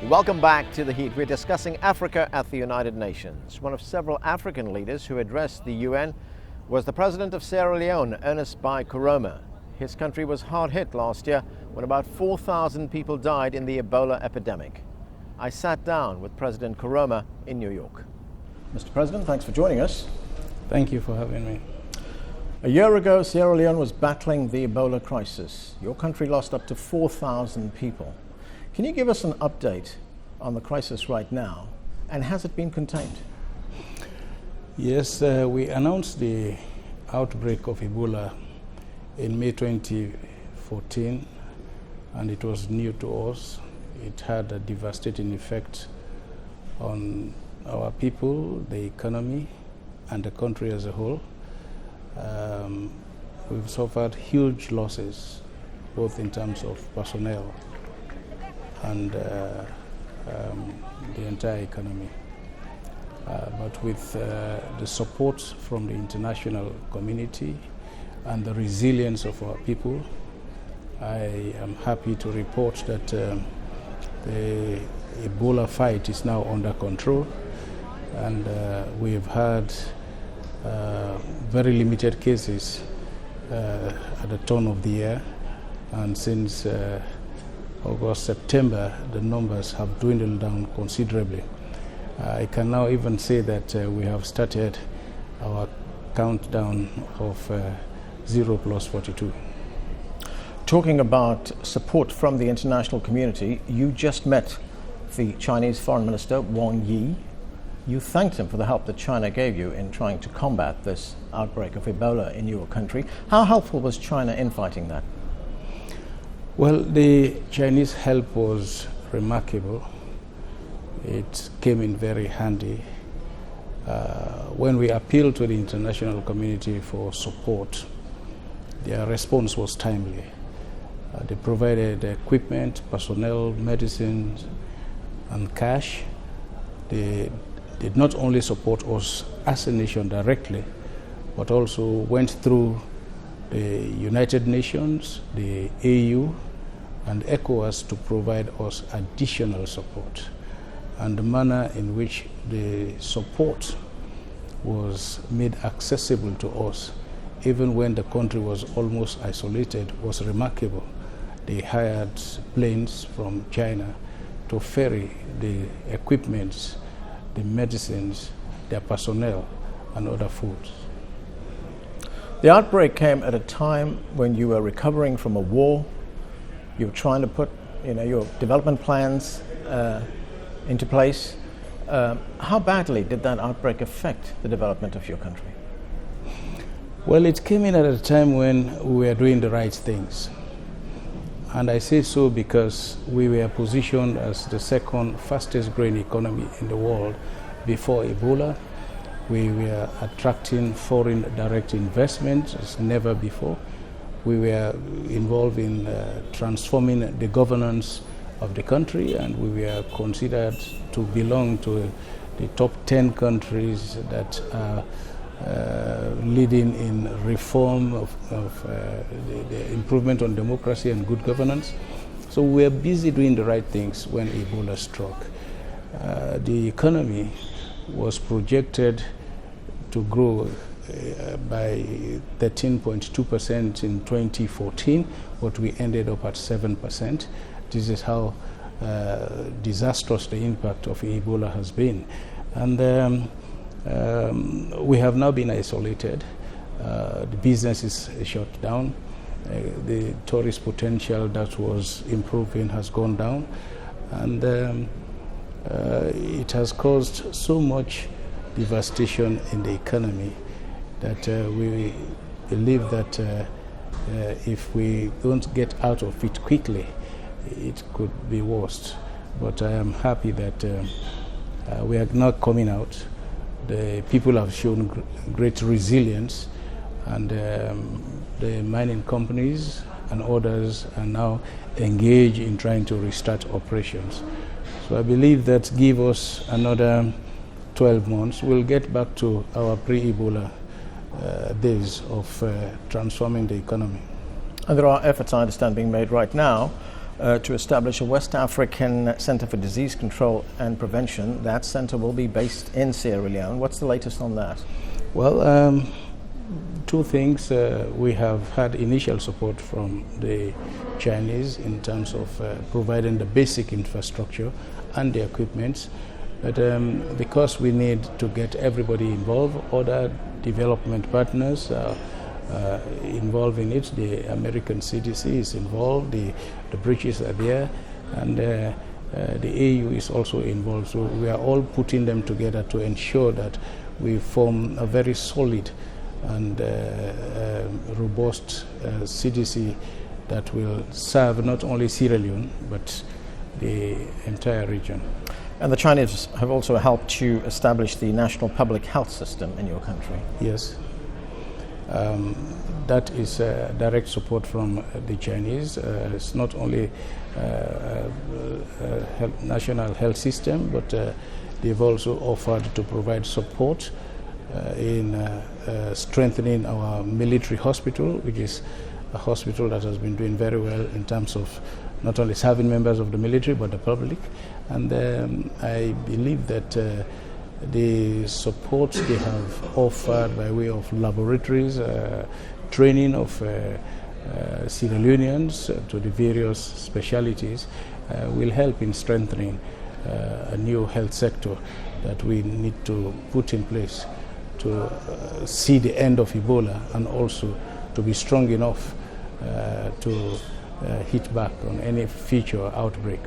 Welcome back to The Heat. We're discussing Africa at the United Nations. One of several African leaders who addressed the UN was the President of Sierra Leone, Ernest Bai Koroma. His country was hard hit last year when about 4,000 people died in the Ebola epidemic. I sat down with President Koroma in New York. Mr. President, thanks for joining us. Thank you for having me. A year ago, Sierra Leone was battling the Ebola crisis. Your country lost up to 4,000 people. Can you give us an update on the crisis right now, and has it been contained? Yes, we announced the outbreak of Ebola in May 2014, and it was new to us. It had a devastating effect on our people, the economy, and the country as a whole. We've suffered huge losses, both in terms of personnel and the entire economy. But with the support from the international community and the resilience of our people, I am happy to report that the Ebola fight is now under control, and we've had very limited cases at the turn of the year, and since August, September, the numbers have dwindled down considerably. I can now even say that we have started our countdown of 0+42. Talking about support from the international community, you just met the Chinese Foreign Minister, Wang Yi. You thanked him for the help that China gave you in trying to combat this outbreak of Ebola in your country. How helpful was China in fighting that? Well, the Chinese help was remarkable. It came in very handy. When we appealed to the international community for support, their response was timely. They provided equipment, personnel, medicines, and cash. They did not only support us as a nation directly, but also went through the United Nations, the AU, and ECOWAS to provide us additional support. And the manner in which the support was made accessible to us, even when the country was almost isolated, was remarkable. They hired planes from China to ferry the equipment, the medicines, their personnel, and other foods. The outbreak came at a time when you were recovering from a war. You were trying to put your development plans into place. How badly did that outbreak affect the development of your country? Well, it came in at a time when we were doing the right things. And I say so because we were positioned as the second fastest growing economy in the world before Ebola. We were attracting foreign direct investment as never before. We were involved in transforming the governance of the country, and we were considered to belong to the top 10 countries that are leading in reform of the improvement on democracy and good governance. So we were busy doing the right things when Ebola struck. The economy was projected to grow by 13.2% in 2014, but we ended up at 7%. This is how disastrous the impact of Ebola has been. And we have now been isolated. The business is shut down. The tourist potential that was improving has gone down. And it has caused so much devastation in the economy that we believe that if we don't get out of it quickly, it could be worse. But I am happy that we are now coming out. The people have shown great resilience, and the mining companies and others are now engaged in trying to restart operations. So I believe that give us another 12 months, we'll get back to our pre-Ebola days of transforming the economy. And there are efforts, I understand, being made right now to establish a West African Center for Disease Control and Prevention. That center will be based in Sierra Leone. What's the latest on that? Well, two things. We have had initial support from the Chinese in terms of providing the basic infrastructure and the equipment. But because we need to get everybody involved, other development partners involved in it, the American CDC is involved, the British are there, and the AU is also involved. So we are all putting them together to ensure that we form a very solid and robust CDC that will serve not only Sierra Leone but the entire region. And the Chinese have also helped you establish the national public health system in your country. Yes. That is direct support from the Chinese. It's not only national health system, but they've also offered to provide support in strengthening our military hospital, which is a hospital that has been doing very well in terms of not only serving members of the military but the public. And I believe that the support they have offered by way of laboratories, training of Sierra Leoneans to the various specialities will help in strengthening a new health sector that we need to put in place to see the end of Ebola, and also to be strong enough to hit back on any future outbreak.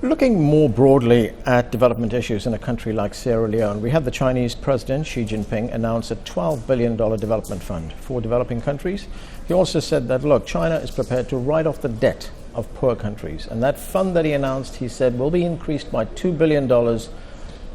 Looking more broadly at development issues in a country like Sierra Leone, we had the Chinese President Xi Jinping announce a $12 billion development fund for developing countries. He also said that, look, China is prepared to write off the debt of poor countries. And that fund that he announced, he said, will be increased by $2 billion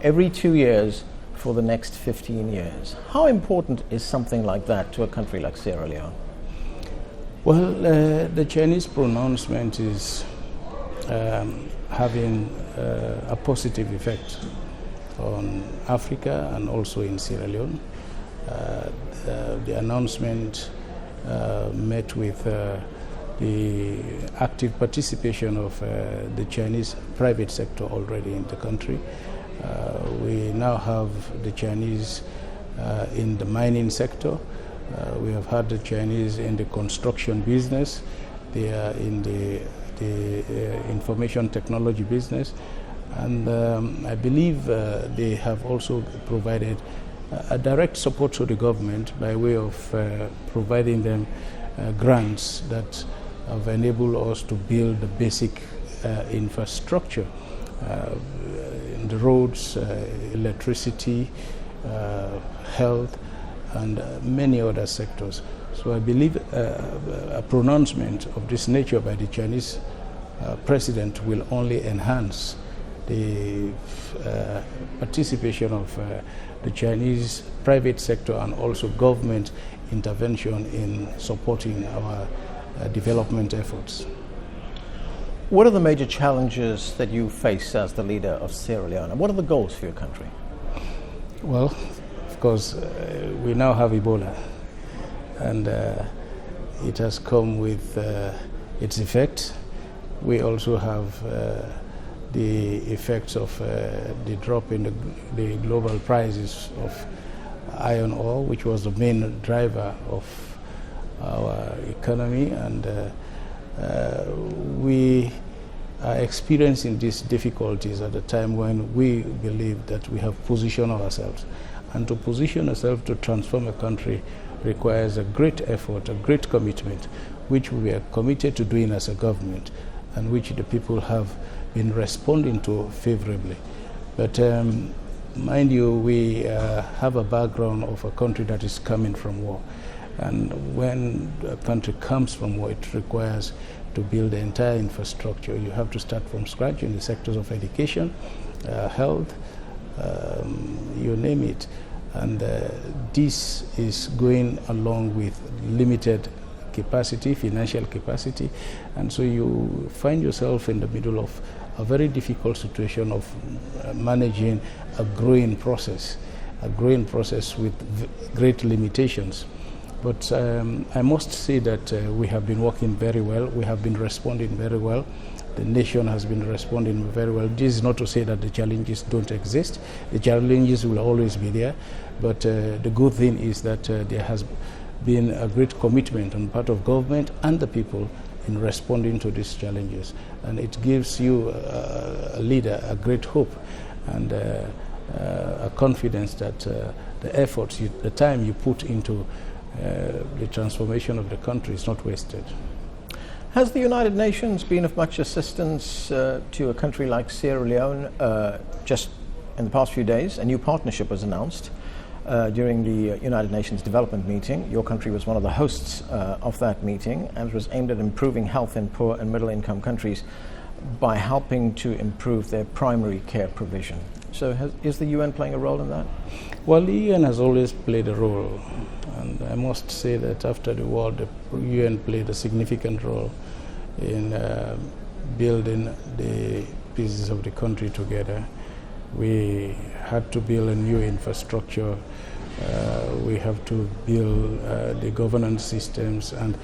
every 2 years for the next 15 years. How important is something like that to a country like Sierra Leone? Well, the Chinese pronouncement is having a positive effect on Africa and also in Sierra Leone. The announcement met with the active participation of the Chinese private sector already in the country. We now have the Chinese in the mining sector. We have had the Chinese in the construction business. They are in the information technology business, and I believe they have also provided a direct support to the government by way of providing them grants that have enabled us to build the basic infrastructure in the roads, electricity, health, and many other sectors. So I believe a pronouncement of this nature by the Chinese president will only enhance the participation of the Chinese private sector and also government intervention in supporting our development efforts. What are the major challenges that you face as the leader of Sierra Leone? And what are the goals for your country? Well, of course, we now have Ebola, and it has come with its effect. We also have the effects of the drop in the global prices of iron ore, which was the main driver of our economy, and we are experiencing these difficulties at a time when we believe that we have positioned ourselves. And to position ourselves to transform a country requires a great effort, a great commitment, which we are committed to doing as a government, and which the people have been responding to favorably. But mind you, we have a background of a country that is coming from war. And when a country comes from war, it requires to build the entire infrastructure. You have to start from scratch in the sectors of education, health, you name it. And this is going along with limited capacity, financial capacity. And so you find yourself in the middle of a very difficult situation of managing a growing process with great limitations. But I must say that we have been working very well. We have been responding very well. The nation has been responding very well. This is not to say that the challenges don't exist. The challenges will always be there. But the good thing is that there has been a great commitment on part of government and the people in responding to these challenges. And it gives you, a leader, a great hope and a confidence that the efforts, the time you put into the transformation of the country is not wasted. Has the United Nations been of much assistance to a country like Sierra Leone? Just in the past few days, a new partnership was announced during the United Nations Development Meeting. Your country was one of the hosts of that meeting, and it was aimed at improving health in poor and middle-income countries by helping to improve their primary care provision. So is the UN playing a role in that? Well, the UN has always played a role, and I must say that after the war, the UN played a significant role in building the pieces of the country together. We had to build a new infrastructure. We have to build the governance systems, and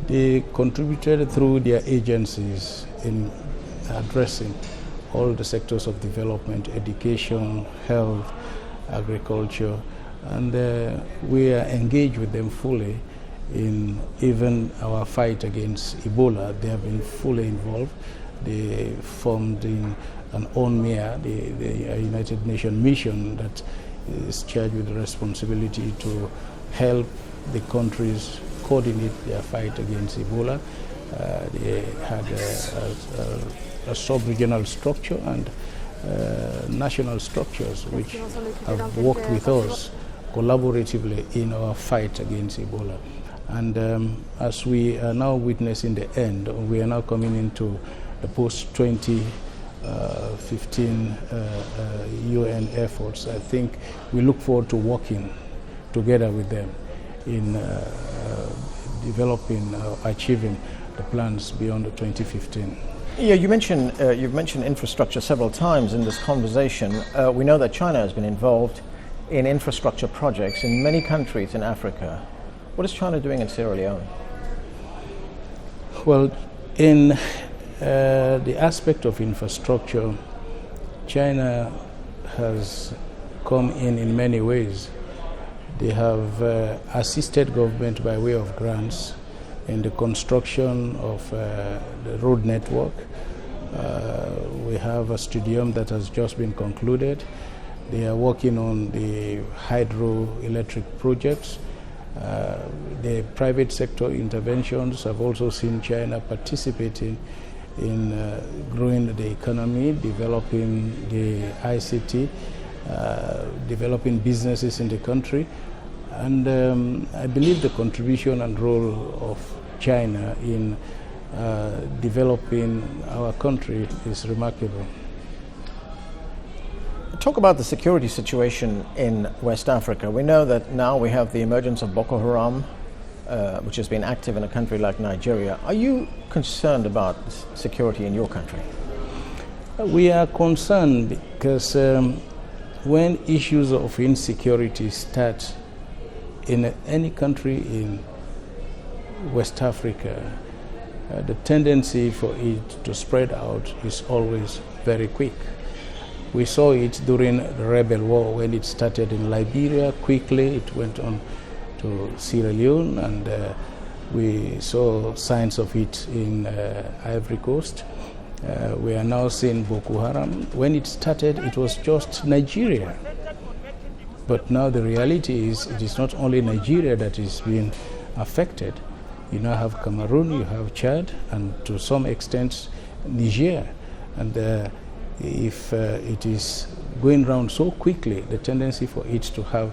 they contributed through their agencies in addressing all the sectors of development, education, health, agriculture, and we are engaged with them fully in even our fight against Ebola. They have been fully involved. They formed in an UNMIA, the United Nations mission that is charged with the responsibility to help the countries coordinate their fight against Ebola. They had a sub-regional structure and national structures which have worked with us collaboratively in our fight against Ebola. And as we are now witnessing the end, we are now coming into the post-2015 UN efforts. I think we look forward to working together with them in developing, achieving the plans beyond 2015. Yeah, you've mentioned infrastructure several times in this conversation. We know that China has been involved in infrastructure projects in many countries in Africa. What is China doing in Sierra Leone? Well, in the aspect of infrastructure, China has come in many ways. They have assisted government by way of grants in the construction of the road network. We have a stadium that has just been concluded. They are working on the hydroelectric projects. The private sector interventions have also seen China participating in growing the economy, developing the ICT, developing businesses in the country. And I believe the contribution and role of China in developing our country is remarkable. Talk about the security situation in West Africa. We know that now we have the emergence of Boko Haram, which has been active in a country like Nigeria. Are you concerned about security in your country? We are concerned because when issues of insecurity start in any country in West Africa, the tendency for it to spread out is always very quick. We saw it during the rebel war when it started in Liberia. Quickly it went on to Sierra Leone, and we saw signs of it in Ivory Coast. We are now seeing Boko Haram. When it started, it was just Nigeria. But now the reality is it is not only Nigeria that is being affected. You now have Cameroon, you have Chad, and to some extent Niger. And if it is going round so quickly, the tendency for it to have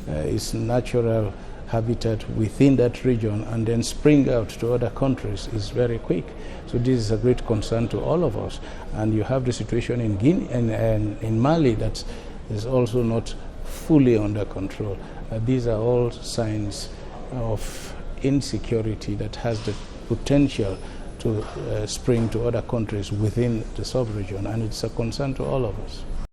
its natural habitat within that region and then spring out to other countries is very quick. So this is a great concern to all of us. And you have the situation in Guinea and in Mali that is also not fully under control. These are all signs of insecurity that has the potential to spring to other countries within the sub-region, and it's a concern to all of us.